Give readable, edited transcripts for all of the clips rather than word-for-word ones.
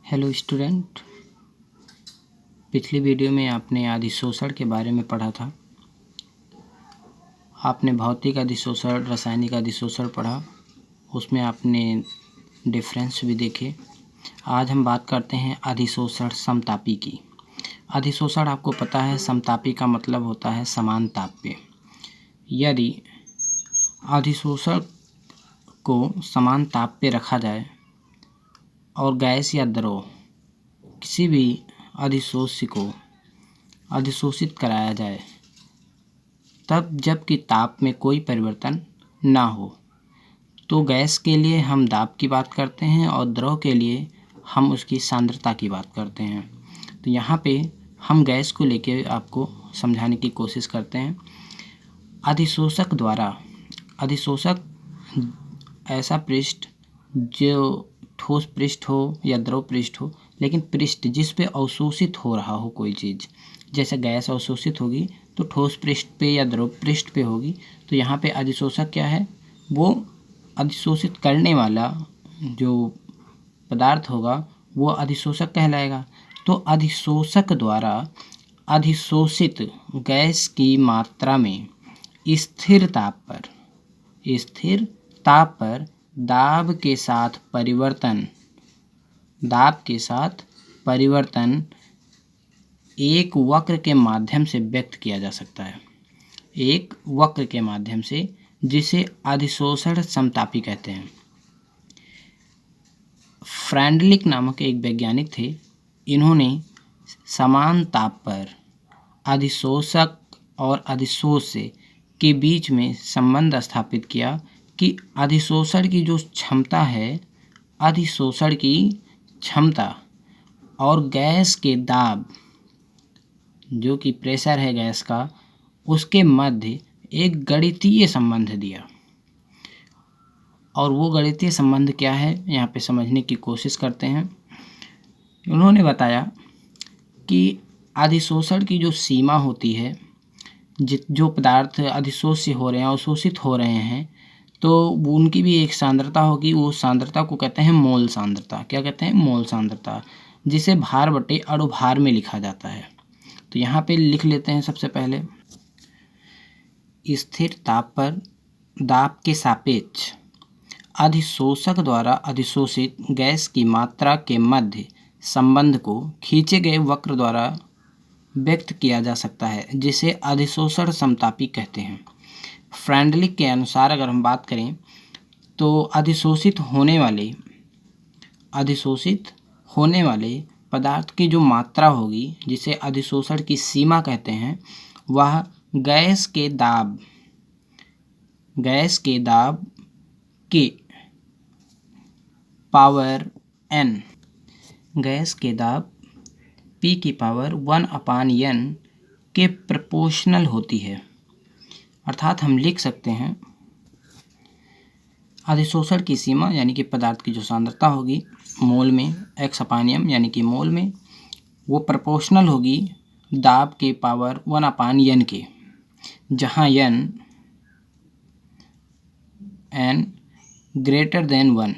Hello student, पिछली video में आपने अधिशोषण के बारे में पढ़ा था। आपने भौतिक अधिशोषण, रासायनिक अधिशोषण पढ़ा, उसमें आपने डिफरेंस भी देखे। आज हम बात करते हैं अधिशोषण समतापी की। अधिशोषण आपको पता है, समतापी का मतलब होता है समान ताप पे। यदि अधिशोषण को समान ताप पे रखा जाए और गैस या द्रव किसी भी अधिशोष्य को अधिशोषित कराया जाए, तब जबकि ताप में कोई परिवर्तन ना हो, तो गैस के लिए हम दाब की बात करते हैं और द्रव के लिए हम उसकी सांद्रता की बात करते हैं। तो यहाँ पे हम गैस को लेके आपको समझाने की कोशिश करते हैं। अधिशोषक ऐसा पृष्ठ जो ठोस पृष्ठ हो या द्रव पृष्ठ हो, लेकिन पृष्ठ जिस पे अवशोषित हो रहा हो कोई चीज़, जैसे गैस अवशोषित होगी तो ठोस पृष्ठ पे या द्रव पृष्ठ पे होगी। तो यहाँ पे अधिशोषक क्या है, वो अधिशोषित करने वाला जो पदार्थ होगा वो अधिशोषक कहलाएगा। तो अधिशोषक द्वारा अधिशोषित गैस की मात्रा में स्थिर ताप पर दाब के साथ परिवर्तन एक वक्र के माध्यम से व्यक्त किया जा सकता है, एक वक्र के माध्यम से, जिसे अधिशोषण समतापी कहते हैं। फ्रैंडलिक नामक एक वैज्ञानिक थे। इन्होंने समान ताप पर अधिशोषक और अधिशोष्य के बीच में संबंध स्थापित किया कि अधिशोषण की जो क्षमता है, अधिशोषण की क्षमता और गैस के दाब, जो कि प्रेशर है गैस का, उसके मध्य एक गणितीय संबंध दिया। और वो गणितीय संबंध क्या है, यहाँ पे समझने की कोशिश करते हैं। उन्होंने बताया कि अधिशोषण की जो सीमा होती है, जो पदार्थ अधिशोष्य हो रहे हैं, अवशोषित हो रहे हैं, तो उनकी भी एक सांद्रता होगी। वो सांद्रता को कहते हैं मोल सांद्रता। क्या कहते हैं? मोल सांद्रता, जिसे भार बटे अणुभार में लिखा जाता है। तो यहाँ पे लिख लेते हैं सबसे पहले, स्थिर ताप पर दाब के सापेक्ष अधिशोषक द्वारा अधिशोषित गैस की मात्रा के मध्य संबंध को खींचे गए वक्र द्वारा व्यक्त किया जा सकता है, जिसे अधिशोषण समतापी कहते हैं। फ्रैंडलिक के अनुसार अगर हम बात करें तो अधिशोषित होने वाले पदार्थ की जो मात्रा होगी, जिसे अधिशोषण की सीमा कहते हैं, वह गैस के दाब के पावर n, गैस के दाब P की पावर 1/n के प्रोपोर्शनल होती है। अर्थात हम लिख सकते हैं अधिशोषण की सीमा यानी कि पदार्थ की जो सांद्रता होगी मोल में, x/m यानी कि मोल में, वो प्रोपोर्शनल होगी दाब के पावर 1/n के, जहाँ n ग्रेटर देन 1,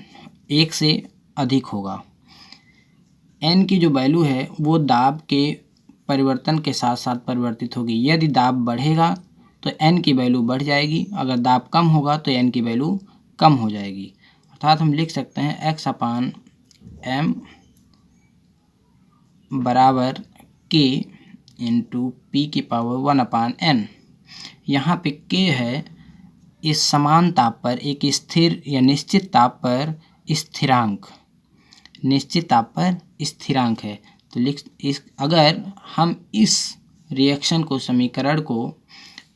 एक से अधिक होगा। n की जो वैल्यू है वो दाब के परिवर्तन के साथ साथ परिवर्तित होगी। यदि दाब बढ़ेगा तो n की वैल्यू बढ़ जाएगी, अगर दाब कम होगा तो n की वैल्यू कम हो जाएगी। अर्थात हम लिख सकते हैं x/m बराबर k इंटू P की पावर 1/n। यहाँ पे k है इस समान ताप पर एक स्थिर या निश्चित ताप पर स्थिरांक है। तो अगर हम इस रिएक्शन को, समीकरण को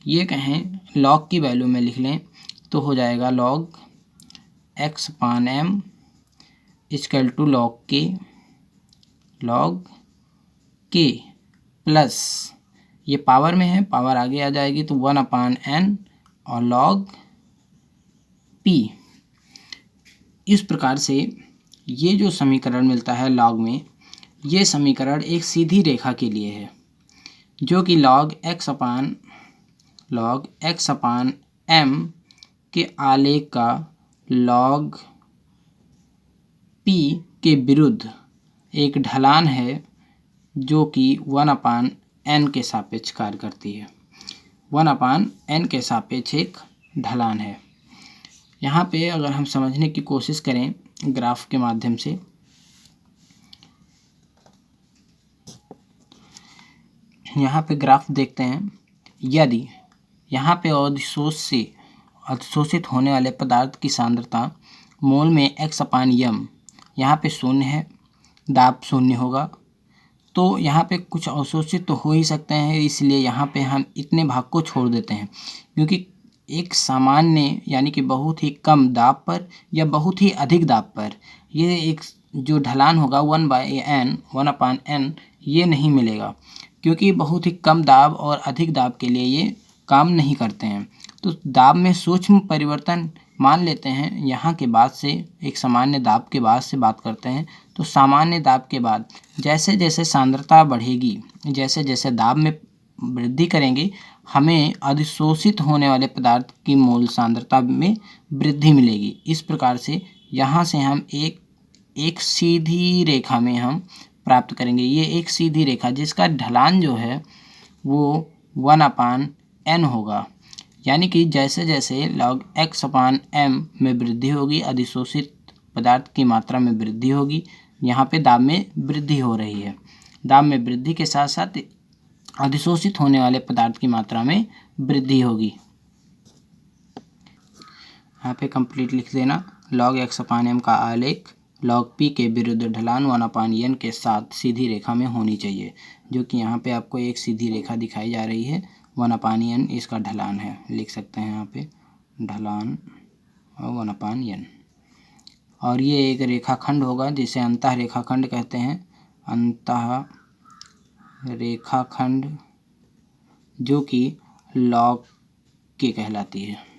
ये कहें लॉग की वैल्यू में लिख लें, तो हो जाएगा log x/m equal to log k plus, ये पावर में है, पावर आगे आ जाएगी तो 1/n और लॉग p। इस प्रकार से ये जो समीकरण मिलता है लॉग में, ये समीकरण एक सीधी रेखा के लिए है, जो कि लॉग x/m के आलेख का लॉग p के विरुद्ध एक ढलान है जो कि 1/n के सापेक्ष कार्य करती है। 1/n के सापेक्ष एक ढलान है। यहाँ पे अगर हम समझने की कोशिश करें ग्राफ के माध्यम से, यहाँ पे ग्राफ देखते हैं। यदि यहाँ पे अधिशोषित होने वाले पदार्थ की सांद्रता मोल में x/m यहाँ पे 0 है, दाब 0 होगा, तो यहाँ पे कुछ अवशोषित तो हो ही सकते हैं, इसलिए यहाँ पे हम इतने भाग को छोड़ देते हैं, क्योंकि एक सामान्य यानी कि बहुत ही कम दाब पर या बहुत ही अधिक दाब पर ये एक जो ढलान होगा 1/n ये नहीं मिलेगा, क्योंकि बहुत ही कम दाब और अधिक दाब के लिए ये काम नहीं करते हैं। तो दाब में सूक्ष्म परिवर्तन मान लेते हैं। यहाँ के बाद से एक सामान्य दाब के बाद से बात करते हैं, तो सामान्य दाब के बाद जैसे जैसे सांद्रता बढ़ेगी, जैसे जैसे दाब में वृद्धि करेंगे, हमें अधिशोषित होने वाले पदार्थ की मोल सांद्रता में वृद्धि मिलेगी। इस प्रकार से यहाँ से हम एक सीधी रेखा में हम प्राप्त करेंगे। ये एक सीधी रेखा जिसका ढलान जो है वो 1/n होगा, यानी कि जैसे जैसे log x/m में वृद्धि होगी, अधिशोषित पदार्थ की मात्रा में वृद्धि होगी। यहाँ पे दाब में वृद्धि हो रही है। दाब में वृद्धि के साथ साथ अधिशोषित होने वाले पदार्थ की मात्रा में वृद्धि होगी। यहाँ पे कंप्लीट लिख देना। log x/m का आलेख log p के विरुद्ध ढलान 1/n के साथ सीधी रेखा में होनी चाहिए, जो कि यहाँ पे आपको एक सीधी रेखा दिखाई जा रही है। 1/n इसका ढलान है, लिख सकते हैं यहाँ पे ढलान 1/n। और ये एक रेखाखंड होगा जिसे अंतः रेखाखंड कहते हैं। अंतः रेखाखंड जो कि log k कहलाती है।